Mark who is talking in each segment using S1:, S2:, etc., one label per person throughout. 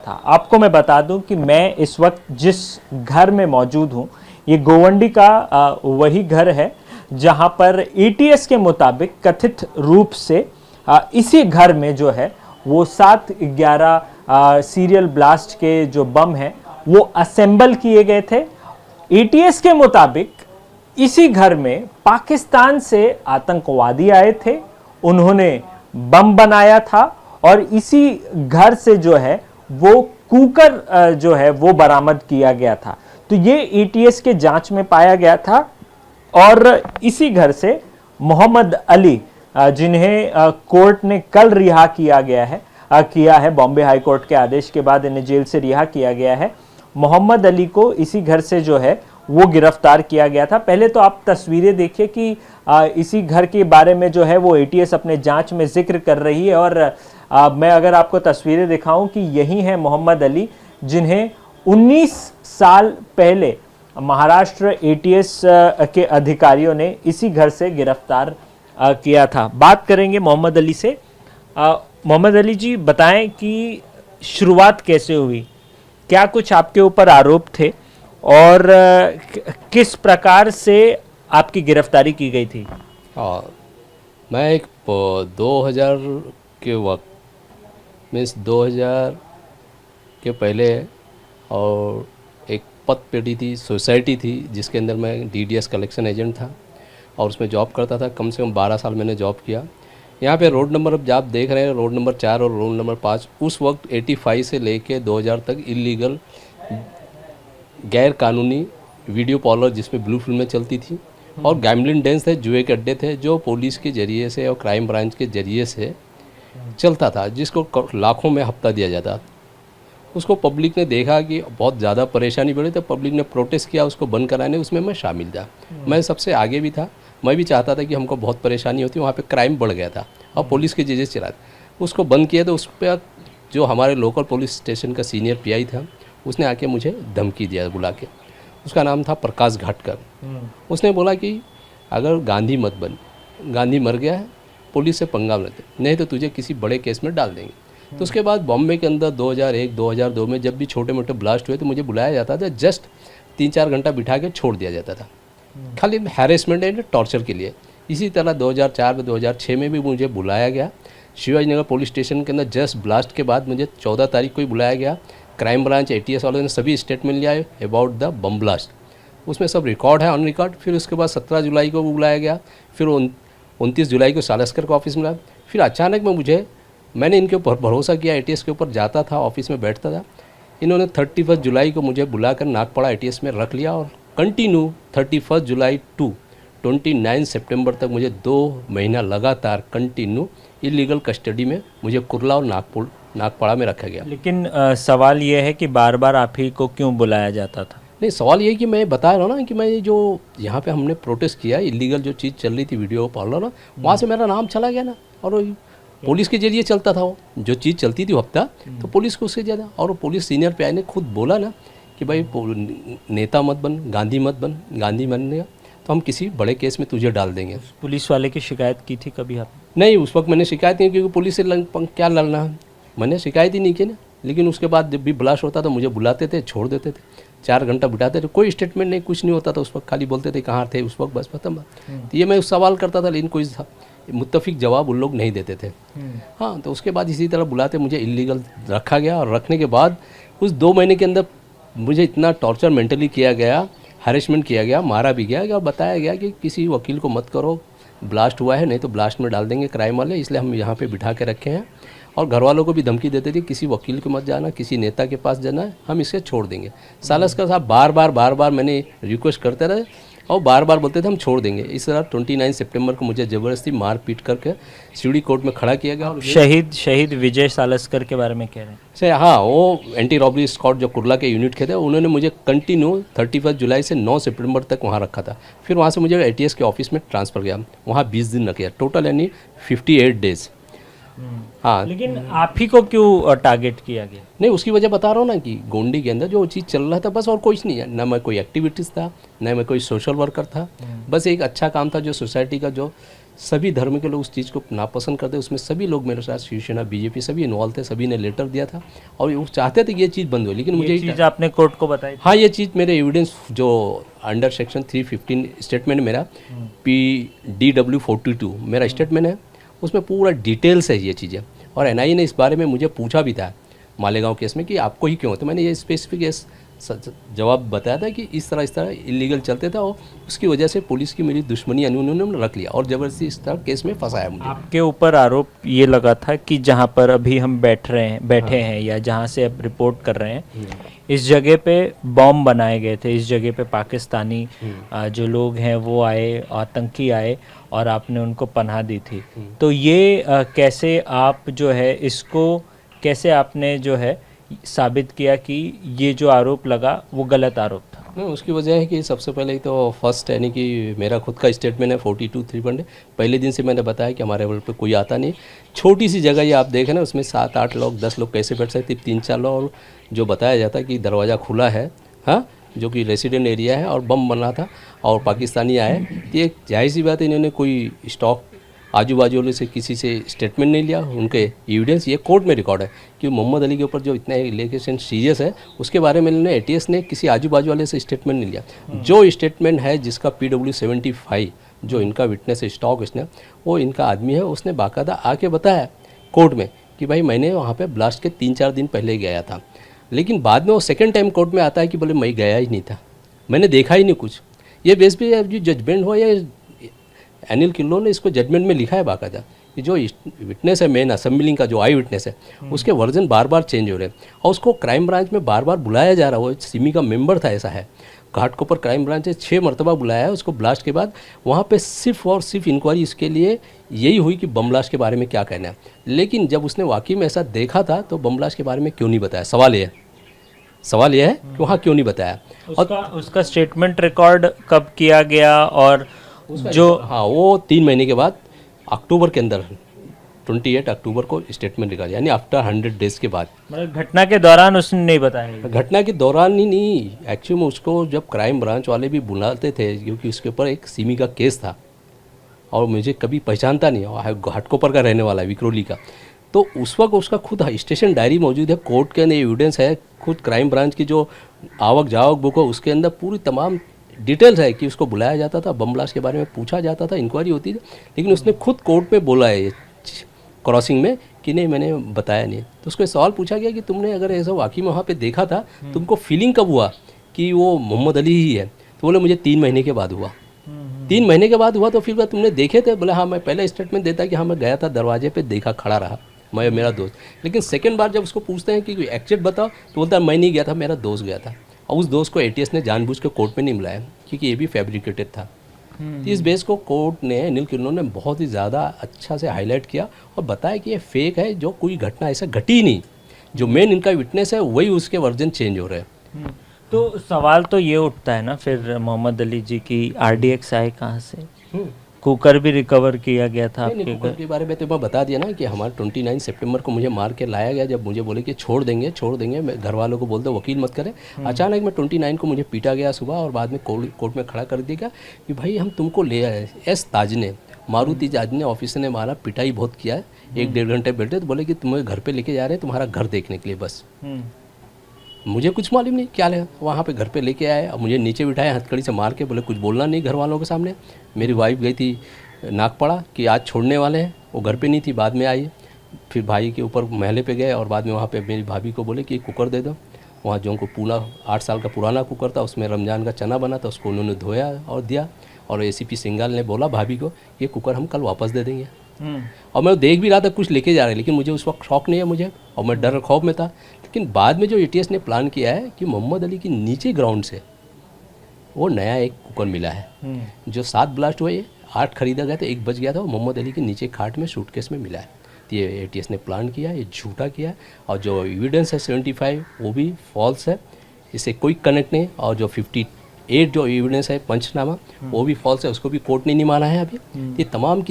S1: था। आपको मैं बता दूं कि मैं इस वक्त जिस घर में मौजूद हूं ये गोवंडी का वही घर है जहां पर एटीएस के मुताबिक कथित रूप से इसी घर में जो है वो 7/11 सीरियल ब्लास्ट के जो बम हैं वो असेंबल किए गए थे। एटीएस के मुताबिक इसी घर में पाकिस्तान से आतंकवादी आए थे, उन्होंने बम बनाया था और इसी घर से जो है वो कुकर जो है वो बरामद किया गया था। तो ये एटीएस के जांच में पाया गया था और इसी घर से मोहम्मद अली जिन्हें कोर्ट ने कल रिहा किया है बॉम्बे हाई कोर्ट के आदेश के बाद इन्हें जेल से रिहा किया गया है। मोहम्मद अली को इसी घर से जो है वो गिरफ्तार किया गया था। पहले तो आप तस्वीरें देखिए कि इसी घर के बारे में जो है वो एटीएस अपने जांच में जिक्र कर रही है और मैं अगर आपको तस्वीरें दिखाऊं कि यही है मोहम्मद अली जिन्हें 19 साल पहले महाराष्ट्र एटीएस के अधिकारियों ने इसी घर से गिरफ्तार किया था। बात करेंगे मोहम्मद अली से। मोहम्मद अली जी बताएं कि शुरुआत कैसे हुई, क्या कुछ आपके ऊपर आरोप थे और किस प्रकार से आपकी गिरफ्तारी की गई थी?
S2: मैं एक 2000 के वक्त मीन्स 2000 के पहले और एक पद पेटी थी, सोसाइटी थी जिसके अंदर मैं डीडीएस कलेक्शन एजेंट था और उसमें जॉब करता था। कम से कम 12 साल मैंने जॉब किया। यहाँ पे रोड नंबर अब आप देख रहे हैं रोड नंबर 4 और रोड नंबर 5 उस वक्त 85 से लेके 2000 तक इलीगल गैर कानूनी वीडियो पार्लर जिसमें ब्लू फिल्में चलती थी और गैम्बलिंग डेंस थे, जुए के अड्डे थे जो पुलिस के ज़रिए से और क्राइम ब्रांच के ज़रिए से चलता था, जिसको लाखों में हफ्ता दिया जाता। उसको पब्लिक ने देखा कि बहुत ज़्यादा परेशानी बढ़ी तो पब्लिक ने प्रोटेस्ट किया उसको बंद कराने, उसमें मैं शामिल था। मैं सबसे आगे भी था, मैं भी चाहता था कि हमको बहुत परेशानी होती, वहाँ पे क्राइम बढ़ गया था और पुलिस के जरिए चला उसको बंद किया। तो उस पर जो हमारे लोकल पुलिस स्टेशन का सीनियर पीआई था उसने आके मुझे धमकी दिया बुला के। उसका नाम था प्रकाश घाटकर। उसने बोला कि अगर गांधी मत बन, गांधी मर गया है, पुलिस से पंगा लेते नहीं तो तुझे किसी बड़े केस में डाल देंगे। तो उसके बाद बॉम्बे के अंदर 2001-2002 में जब भी छोटे मोटे ब्लास्ट हुए तो मुझे बुलाया जाता था, जस्ट 3-4 घंटा बिठा के छोड़ दिया जाता था, खाली हैरेसमेंट एंड टॉर्चर के लिए। इसी तरह 2004 में 2006 में भी मुझे बुलाया गया शिवाजी नगर पुलिस स्टेशन के अंदर। जस्ट ब्लास्ट के बाद मुझे 14 तारीख को ही बुलाया गया। क्राइम ब्रांच एटीएस वालों ने सभी स्टेटमेंट लिया अबाउट द बम ब्लास्ट, उसमें सब रिकॉर्ड है ऑन रिकॉर्ड। फिर उसके बाद 17 जुलाई को बुलाया गया, फिर 29 जुलाई को सालस्कर का ऑफिस मिला। फिर अचानक में मैंने इनके ऊपर भरोसा किया, एटीएस के ऊपर जाता था, ऑफिस में बैठता था। इन्होंने 31 जुलाई को मुझे बुलाकर नागपाड़ा एटीएस में रख लिया और कंटिन्यू 31 जुलाई टू 29 सितंबर तक मुझे 2 महीना लगातार कंटिन्यू इलीगल कस्टडी में मुझे कुर्ला और नागपाड़ा में रखा गया।
S1: लेकिन सवाल ये है कि बार बार आप ही को क्यों बुलाया जाता था?
S2: नहीं, सवाल ये कि मैं बता रहा हूँ ना कि मैं जो यहाँ पे हमने प्रोटेस्ट किया इलीगल जो चीज़ चल रही थी वीडियो पार्लर ना, वहाँ से मेरा नाम चला गया ना और पुलिस के जरिए चलता था वो जो चीज़ चलती थी हफ्ता, तो पुलिस को उससे ज़्यादा। और पुलिस सीनियर पे ने खुद बोला ना कि भाई नेता मत बन, गांधी मत बन, गांधी बनेगा तो हम किसी बड़े केस में तुझे डाल देंगे।
S1: पुलिस वाले की शिकायत की थी कभी आप?
S2: नहीं, उस वक्त मैंने शिकायत नहीं, क्योंकि पुलिस से क्या लड़ना है, मैंने शिकायत ही नहीं की ना। लेकिन उसके बाद जब भी ब्लास्ट होता था मुझे बुलाते थे, छोड़ देते थे, 4 घंटा बिठाते थे, कोई स्टेटमेंट नहीं, कुछ नहीं होता था उस वक्त, खाली बोलते थे कहाँ थे उस वक्त, बस खत्म। तो ये मैं उस सवाल करता था लेकिन कोई मुत्तफिक जवाब उन लोग नहीं देते थे। हाँ, तो उसके बाद इसी तरह बुलाते मुझे इलीगल रखा गया और रखने के बाद उस 2 महीने के अंदर मुझे इतना टॉर्चर मेंटली किया गया, हैरेसमेंट किया गया, मारा भी गया और बताया गया कि किसी वकील को मत करो, ब्लास्ट हुआ है नहीं तो ब्लास्ट में डाल देंगे क्राइम वाले, इसलिए हम यहाँ पे बिठा के रखे हैं। और घर वालों को भी धमकी देते थे किसी वकील को मत जाना, किसी नेता के पास जाना है, हम इसे छोड़ देंगे। सालस्कर साहब बार बार मैंने रिक्वेस्ट करते रहे और बार बार बोलते थे हम छोड़ देंगे। इस तरह 29 सितंबर को मुझे ज़बरदस्ती मार पीट करके सीढ़ी कोर्ट में खड़ा किया गया।
S1: शहीद विजय सालस्कर के बारे में कह रहे हैं
S2: सर? हाँ, वो एंटी रॉबरी स्क्वाड जो कुर्ला के यूनिट के थे उन्होंने मुझे कंटिन्यू 31 जुलाई से 9 सितंबर तक वहाँ रखा था। फिर वहाँ से मुझे एटीएस के ऑफिस में ट्रांसफ़र किया, वहाँ 20 दिन रखा, टोटल यानी 58 डेज़। हाँ,
S1: लेकिन आप ही को क्यों टारगेट किया गया?
S2: नहीं, उसकी वजह बता रहा हूँ ना कि गोंडी के अंदर जो चीज़ चल रहा था बस, और कुछ नहीं है, ना मैं कोई एक्टिविटीज़ था, ना मैं कोई सोशल वर्कर था, बस एक अच्छा काम था जो सोसाइटी का जो सभी धर्म के लोग उस चीज़ को नापसंद करते, उसमें सभी लोग मेरे साथ शिवसेना बीजेपी सभी इन्वॉल्व थे, सभी ने लेटर दिया था और वो चाहते थे कि ये चीज़ बंद हो, लेकिन मुझे
S1: ये चीज़ आपने कोर्ट को बताई?
S2: हाँ, ये चीज़ मेरे एविडेंस जो अंडर सेक्शन 315 स्टेटमेंट मेरा PDW42 मेरा स्टेटमेंट है, उसमें पूरा डिटेल्स है ये चीज़ें। और एनआईए ने इस बारे में मुझे पूछा भी था मालेगांव केस में कि आपको ही क्यों, तो मैंने ये स्पेसिफिक जवाब बताया था कि इस तरह इलीगल चलते था और उसकी वजह से पुलिस की मेरी दुश्मनी उन्होंने रख लिया और ज़बरदस्ती इस तरह केस में फंसाया मुझे।
S1: आपके ऊपर आरोप ये लगा था कि जहाँ पर अभी हम बैठे हैं या जहाँ से अब रिपोर्ट कर रहे हैं, इस जगह पे बॉम्ब बनाए गए थे, इस जगह पे पाकिस्तानी जो लोग हैं वो आए, आतंकी आए और आपने उनको पनाह दी थी। तो ये कैसे आप जो है इसको कैसे आपने जो है साबित किया कि ये जो आरोप लगा वो गलत आरोप था?
S2: नहीं, उसकी वजह है कि सबसे पहले तो फर्स्ट यानी कि मेरा खुद का स्टेटमेंट है 42-3 पहले दिन से मैंने बताया कि हमारे लेवल पे कोई आता नहीं, छोटी सी जगह ये आप देखें ना, उसमें 7-8 लोग 10 लोग कैसे बैठ सकते, 3-4 लोग, और जो बताया जाता है कि दरवाज़ा खुला है, हाँ, जो कि रेसिडेंट एरिया है और बम बना था और पाकिस्तानी आए, ये जाहिर सी बात है इन्होंने कोई स्टॉक आजू बाजू वाले से किसी से स्टेटमेंट नहीं लिया, उनके एविडेंस ये कोर्ट में रिकॉर्ड है कि मोहम्मद अली के ऊपर जो इतना एलिगेशन सीरियस है उसके बारे में इन्होंने एटीएस ने किसी आजू बाजू वाले से स्टेटमेंट नहीं लिया। जो स्टेटमेंट है जिसका PW75 जो इनका विटनेस स्टॉक इसने वो इनका आदमी है, उसने बाकायदा आके बताया कोर्ट में कि भाई मैंने वहाँ पर ब्लास्ट के 3-4 दिन पहले गया था, लेकिन बाद में वो सेकेंड टाइम कोर्ट में आता है कि बोले मैं गया ही नहीं था, मैंने देखा ही नहीं कुछ। ये बेस पे जो जजमेंट हो या अनिल किल्लो ने इसको जजमेंट में लिखा है बाकायदा कि जो विटनेस है मेन असेंबलिंग का जो आई विटनेस है उसके वर्जन बार बार चेंज हो रहे हैं और उसको क्राइम ब्रांच में बार बार बुलाया जा रहा है। वो सिमी का मेंबर था, ऐसा है, घाटकोपर क्राइम ब्रांच से 6 मरतबा बुलाया है उसको ब्लास्ट के बाद। वहाँ पे सिर्फ और सिर्फ इंक्वायरी इसके लिए यही हुई कि बम ब्लास्ट के बारे में क्या कहना है, लेकिन जब उसने वाकई में ऐसा देखा था तो बम ब्लास्ट के बारे में क्यों नहीं बताया। सवाल यह है कि वहाँ क्यों नहीं बताया।
S1: उसका स्टेटमेंट रिकॉर्ड कब किया गया? और जो
S2: हाँ, वो 3 महीने के बाद अक्टूबर के अंदर 28 अक्टूबर को स्टेटमेंट निकाला, यानी आफ्टर 100 डेज के बाद।
S1: मतलब घटना के दौरान उसने नहीं बताया?
S2: घटना के दौरान ही नहीं, एक्चुअली में उसको जब क्राइम ब्रांच वाले भी बुलाते थे क्योंकि उसके ऊपर एक सिमी का केस था और मुझे कभी पहचानता नहीं, घाटकोपर का रहने वाला है, विक्रोली का, तो उस वक्त उसका खुद स्टेशन डायरी मौजूद है, कोर्ट के अंदर एविडेंस है, खुद क्राइम ब्रांच की जो आवक जावक बुक है उसके अंदर पूरी तमाम डिटेल्स है कि उसको बुलाया जाता था, बम ब्लास्ट के बारे में पूछा जाता था, इंक्वायरी होती थी, लेकिन उसने खुद कोर्ट में बोला है क्रॉसिंग में कि नहीं मैंने बताया नहीं। तो उसको सवाल पूछा गया कि तुमने अगर ऐसा वाकई में वहाँ पे देखा था, तुमको फीलिंग कब हुआ कि वो मोहम्मद अली ही है? तो बोले मुझे 3 महीने के बाद हुआ। 3 महीने के बाद हुआ तो फिर तुमने देखे थे? बोले हाँ, मैं पहले स्टेटमेंट देता कि हाँ मैं गया था, दरवाजे पर देखा, खड़ा रहा मैं मेरा दोस्त। लेकिन सेकेंड बार जब उसको पूछते हैं कि एग्जैक्ट बताओ तो बोलता है मैं नहीं गया था, मेरा दोस्त गया था। और उस दोस्त को एटीएस ने जानबूझ के कोर्ट में नहीं बुलाया क्योंकि ये भी फैब्रिकेटेड था। तो इस बेस को कोर्ट ने, अनिल किल्लो ने बहुत ही ज़्यादा अच्छा से हाईलाइट किया और बताया कि ये फेक है, जो कोई घटना ऐसा घटी ही नहीं, जो मेन इनका विटनेस है वही उसके वर्जन चेंज हो रहे हैं।
S1: तो सवाल तो ये उठता है ना फिर मोहम्मद अली जी की RDX आए कहाँ से? कुकर भी रिकवर किया गया था आपके घर?
S2: कुकर के बारे में तो मैं बता दिया ना कि हमारे 29 सितंबर को मुझे मार के लाया गया, जब मुझे बोले कि छोड़ देंगे, मैं घर वालों को बोल दो वकील मत करें। अचानक में 29 को मुझे पीटा गया सुबह और बाद में कोर्ट में खड़ा कर दिया गया कि भाई हम तुमको ले आए। ताज ने, मारुति ताज ने, ऑफिसर ने मारा, पिटाई बहुत किया है, 1-1.5 घंटे बैठे तो बोले कि तुम्हें घर पर लेके जा रहे हैं, तुम्हारा घर देखने के लिए बस। मुझे कुछ मालूम नहीं क्या है, वहाँ पे घर पे लेके आए और मुझे नीचे बिठाया, हथकड़ी से मार के बोले कुछ बोलना नहीं घर वालों के सामने। मेरी वाइफ गई थी नागपाड़ा कि आज छोड़ने वाले हैं, वो घर पे नहीं थी, बाद में आई। फिर भाई के ऊपर महले पे गए और बाद में वहाँ पे मेरी भाभी को बोले कि कुकर दे दो। वहाँ जो उनको पूरा 8 साल का पुराना कुकर था, उसमें रमज़ान का चना बना था, उसको उन्होंने धोया और दिया। और ACP सिंघल ने बोला भाभी को ये कुकर हम कल वापस दे देंगे। और मैं देख भी रहा था कुछ लेके जा रहे, लेकिन मुझे उस वक्त शौक नहीं है मुझे, और मैं डर खौफ में था। लेकिन बाद में जो ATS ने प्लान किया है कि मोहम्मद अली की नीचे ग्राउंड से वो नया एक कुकर मिला है, जो 7 ब्लास्ट हुए, 8 खरीदा गया था, 1 बच गया था, वो मोहम्मद अली के नीचे खाट में सूटकेस में मिला है। तो ये ATS ने प्लान किया, ये झूठा किया। और जो एविडेंस है 75 वो भी फॉल्स है, इससे कोई कनेक्ट नहीं। और जो 58 जो एविडेंस है पंचनामा वो भी फॉल्स है, उसको भी कोर्ट ने नहीं माना है अभी। ये तमाम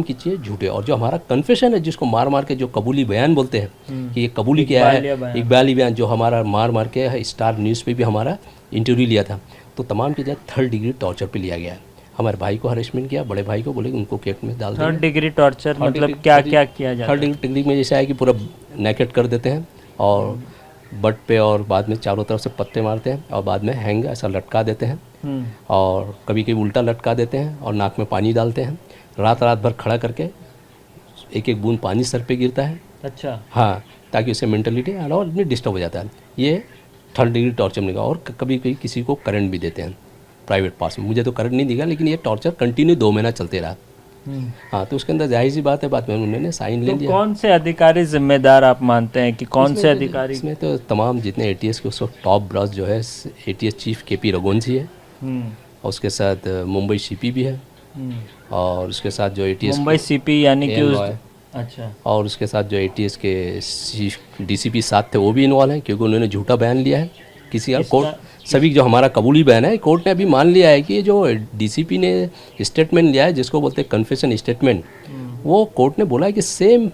S2: की चीज़ें झूठे। और जो हमारा कन्फेशन है, जिसको मार मार के जो कबूली बयान बोलते हैं कि ये कबूली क्या है, इकबाली बयान जो हमारा मार मार के स्टार न्यूज़ पे भी हमारा इंटरव्यू लिया था, तो तमाम चीज़ें 3rd डिग्री टॉर्चर पे लिया गया है। हमारे भाई को हरेसमेंट किया, बड़े भाई को बोले कि उनको केट में डाल देंगे।
S1: थर्ड डिग्री टॉर्चर
S2: थर्ड
S1: मतलब
S2: डिग्री-
S1: क्या
S2: थर्ड-
S1: क्या किया जाता
S2: थर्ड
S1: है?
S2: डिग्री में जैसे है कि पूरा नेकेट कर देते हैं और बट पे और बाद में चारों तरफ से पत्ते मारते हैं और बाद में हैंग ऐसा लटका देते हैं और कभी कभी उल्टा लटका देते हैं और नाक में पानी डालते हैं, रात रात भर खड़ा करके एक एक बूंद पानी सर पे गिरता है।
S1: अच्छा।
S2: हाँ, ताकि उससे मेंटलिटी और आदमी डिस्टर्ब हो जाता है। ये थर्ड डिग्री टॉर्चर में और कभी कभी किसी को करंट भी देते हैं प्राइवेट पास में। मुझे तो करंट नहीं दिखा, लेकिन ये टॉर्चर कंटिन्यू 2 महीना चलते रहा। हाँ, तो उसके अंदर जाहिर सी बात है, बाद में उन्होंने साइन ले
S1: तो
S2: लिया।
S1: कौन से अधिकारी जिम्मेदार आप मानते हैं कि कौन से अधिकारी?
S2: इसमें तो तमाम जितने एटीएस के उसको टॉप ब्रास जो है, एटीएस चीफ केपी रघुवंशी है और उसके साथ मुंबई सीपी भी है और उसके साथ जो एटीएस
S1: मुंबई सीपी यानी कि उस
S2: है
S1: अच्छा
S2: और उसके साथ जो एटीएस के डीसीपी साथ थे वो भी इन्वॉल्व हैं, क्योंकि उन्होंने झूठा बयान लिया है किसी का। कोर्ट सभी जो हमारा कबूली बयान है, कोर्ट ने अभी मान लिया है कि ये जो डीसीपी ने स्टेटमेंट लिया है, जिसको बोलते हैं कन्फेशन स्टेटमेंट, वो कोर्ट ने बोला है कि सेम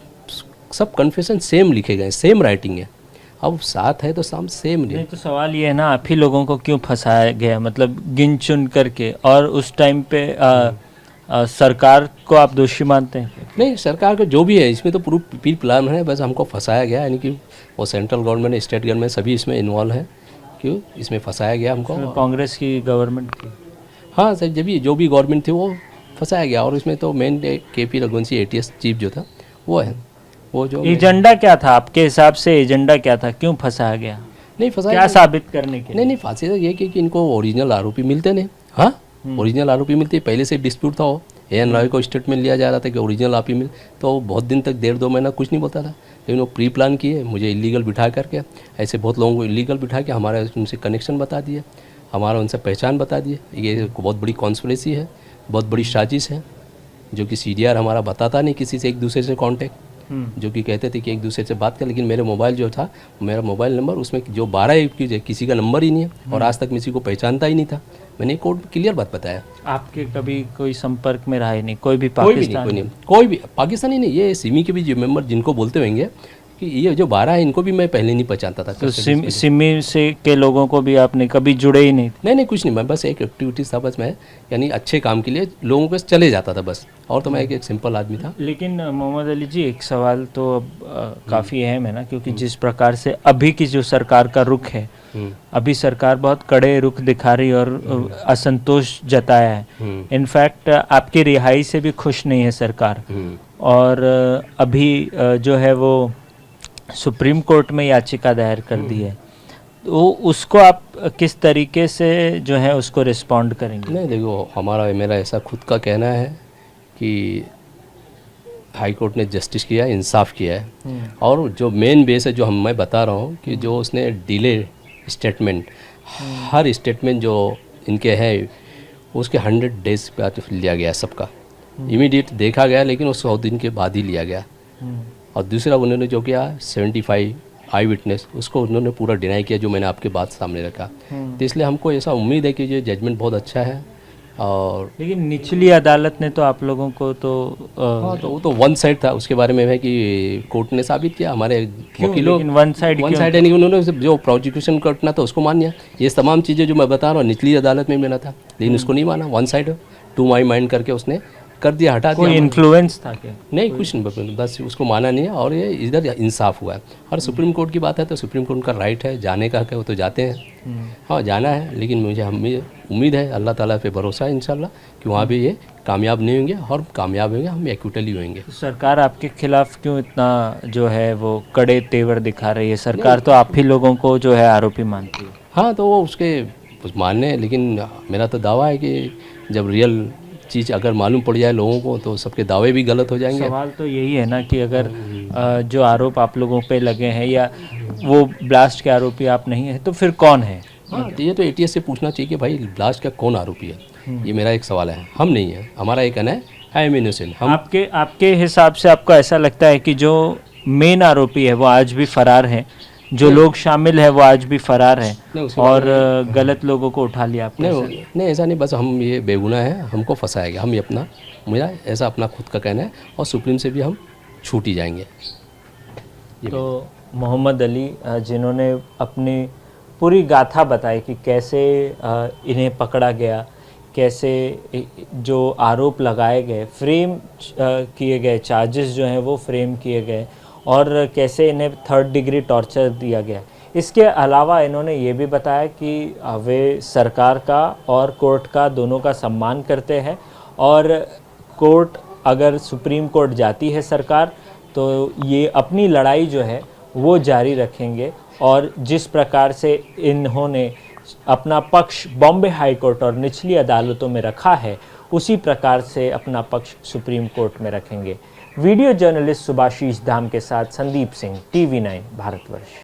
S2: सब कन्फेशन सेम लिखे गए, सेम राइटिंग है। अब साथ है तो सब सेम
S1: नहीं, तो सवाल ये है ना, आप ही लोगों को क्यों फंसाया गया, मतलब गिन चुन करके, और उस टाइम पे सरकार को आप दोषी मानते हैं?
S2: नहीं, सरकार का जो भी है इसमें तो पूरा प्री प्लान है, बस हमको फंसाया गया, यानी कि वो सेंट्रल गवर्नमेंट स्टेट गवर्नमेंट सभी इसमें इन्वॉल्व है। क्यों इसमें फंसाया गया हमको?
S1: कांग्रेस की गवर्नमेंट की?
S2: हाँ सर, जब भी जो भी गवर्नमेंट थी वो फंसाया गया। और इसमें तो main KP Raghuvanshi ATS chief जो था वो है, वो जो
S1: एजेंडा क्या था आपके हिसाब से? एजेंडा क्या था, क्यों फंसाया गया?
S2: नहीं फंसाया,
S1: क्या साबित करने के लिए?
S2: नहीं फांसी तो ये कि इनको ओरिजिनल आरोपी मिलते नहीं। हाँ, ओरिजिनल आरोपी मिलते, पहले से डिस्प्यूट था। वो एन रॉय को स्टेटमेंट लिया जा रहा था कि ओरिजिनल आरोपी मिल, तो बहुत दिन तक 1.5-2 महीना कुछ नहीं बोलता था। लेकिन वो प्री प्लान किए, मुझे इलीगल बिठा करके, ऐसे बहुत लोगों को इलीगल बिठा के हमारा उनसे कनेक्शन बता दिए, हमारा उनसे पहचान बता दिए। ये बहुत बड़ी कॉन्स्पिरेसी है, बहुत बड़ी साजिश है, जो कि सीडीआर हमारा बताता नहीं किसी से, एक दूसरे से कांटेक्ट, जो कि कहते थे कि एक दूसरे से बात कर, लेकिन मेरे मोबाइल जो था, मेरा मोबाइल नंबर उसमें जो 12 की किसी का नंबर ही नहीं है और आज तक किसी को पहचानता ही नहीं था। मैंने कोर्ट में क्लियर बात बताया।
S1: आपके कभी कोई संपर्क में रहा ही नहीं कोई भी
S2: कोई भी
S1: पाकिस्तान?
S2: नहीं, कोई भी पाकिस्तानी नहीं। ये सिमी के भी जो मेंबर जिनको बोलते होंगे कि ये जो 12 है, इनको भी मैं पहले नहीं पहचानता था।
S1: तो सिमी से के लोगों को भी आपने कभी जुड़े ही नहीं?
S2: नहीं कुछ नहीं, मैं बस एक एक्टिविटी था बस, मैं यानी अच्छे काम के लिए लोगों के चले जाता था बस, और तो मैं एक सिंपल आदमी था।
S1: लेकिन मोहम्मद अली जी, एक सवाल तो अब काफ़ी अहम है ना, क्योंकि जिस प्रकार से अभी की जो सरकार का रुख है, अभी सरकार बहुत कड़े रुख दिखा रही और असंतोष जताया है। इनफैक्ट आपकी रिहाई से भी खुश नहीं है सरकार, और अभी जो है वो सुप्रीम कोर्ट में याचिका दायर कर दी है, तो उसको आप किस तरीके से जो है उसको रिस्पॉन्ड करेंगे?
S2: नहीं देखो, मेरा ऐसा खुद का कहना है कि हाई कोर्ट ने जस्टिस किया है, इंसाफ किया है। और जो मेन बेस है जो मैं बता रहा हूँ कि जो उसने डिले स्टेटमेंट, हर स्टेटमेंट जो इनके हैं उसके 100 डेज बाद लिया गया सबका, इमीडिएट देखा गया, लेकिन वो 100 दिन के बाद ही लिया गया। और दूसरा उन्होंने जो किया 75 आई विटनेस, उसको उन्होंने पूरा डिनाई किया, जो मैंने आपके बात सामने रखा। तो इसलिए हमको ऐसा उम्मीद है कि ये जजमेंट बहुत अच्छा है। और
S1: लेकिन निचली अदालत ने तो आप लोगों को तो
S2: हाँ, तो वो तो वन साइड था, उसके बारे में है कि कोर्ट ने साबित किया, हमारे वकीलों
S1: वन साइड
S2: है नहीं, उन्होंने जो प्रोसिक्यूशन करना था उसको मान लिया। ये तमाम चीज़ें जो मैं बता रहा हूँ निचली अदालत में मिला था, लेकिन उसको नहीं माना, one side to my mind करके उसने कर दिया, हटा दिया।
S1: कोई इन्फ्लुएंस था क्या?
S2: नहीं कुछ नहीं, बस उसको माना नहीं है और ये इधर इंसाफ हुआ है। और सुप्रीम कोर्ट की बात है तो सुप्रीम कोर्ट का राइट है, जाने का है वो तो जाते हैं। हाँ जाना है, लेकिन हमें उम्मीद है, अल्लाह ताला पे भरोसा है इंशाल्लाह कि वहाँ भी ये कामयाब नहीं होंगे, और कामयाब होंगे हम एक्विटली होंगे।
S1: तो सरकार आपके खिलाफ क्यों इतना जो है वो कड़े तेवर दिखा रही है? सरकार तो आप ही लोगों को जो है आरोपी मानती है।
S2: हाँ, तो वो उसके मानने, लेकिन मेरा तो दावा है कि जब रियल चीज़ अगर मालूम पड़ जाए लोगों को तो सबके दावे भी गलत हो जाएंगे।
S1: सवाल तो यही है ना कि अगर जो आरोप आप लोगों पे लगे हैं, या वो ब्लास्ट के आरोपी आप नहीं है, तो फिर कौन है?
S2: हाँ, तो ये तो एटीएस से पूछना चाहिए कि भाई ब्लास्ट का कौन आरोपी है। ये मेरा एक सवाल है, हम नहीं है, हमारा एक कहना है आई एम इनोसेंट। हम
S1: आपके हिसाब से आपको ऐसा लगता है कि जो मेन आरोपी है वो आज भी फरार है, जो लोग शामिल है वो आज भी फरार है, और गलत लोगों को उठा लिया आपने?
S2: नहीं ऐसा नहीं, बस हम ये बेगुनाह है, हमको फंसाया गया, हम ये अपना, मेरा ऐसा अपना खुद का कहना है, और सुप्रीम से भी हम छूट ही जाएंगे।
S1: तो मोहम्मद अली जिन्होंने अपनी पूरी गाथा बताई कि कैसे इन्हें पकड़ा गया, कैसे जो आरोप लगाए गए, फ्रेम किए गए चार्जेस जो हैं वो फ्रेम किए गए, और कैसे इन्हें 3rd डिग्री टॉर्चर दिया गया। इसके अलावा इन्होंने ये भी बताया कि वे सरकार का और कोर्ट का दोनों का सम्मान करते हैं, और कोर्ट अगर सुप्रीम कोर्ट जाती है सरकार, तो ये अपनी लड़ाई जो है वो जारी रखेंगे, और जिस प्रकार से इन्होंने अपना पक्ष बॉम्बे हाई कोर्ट और निचली अदालतों में रखा है, उसी प्रकार से अपना पक्ष सुप्रीम कोर्ट में रखेंगे। वीडियो जर्नलिस्ट सुभाशीष धाम के साथ संदीप सिंह, TV9 भारतवर्ष।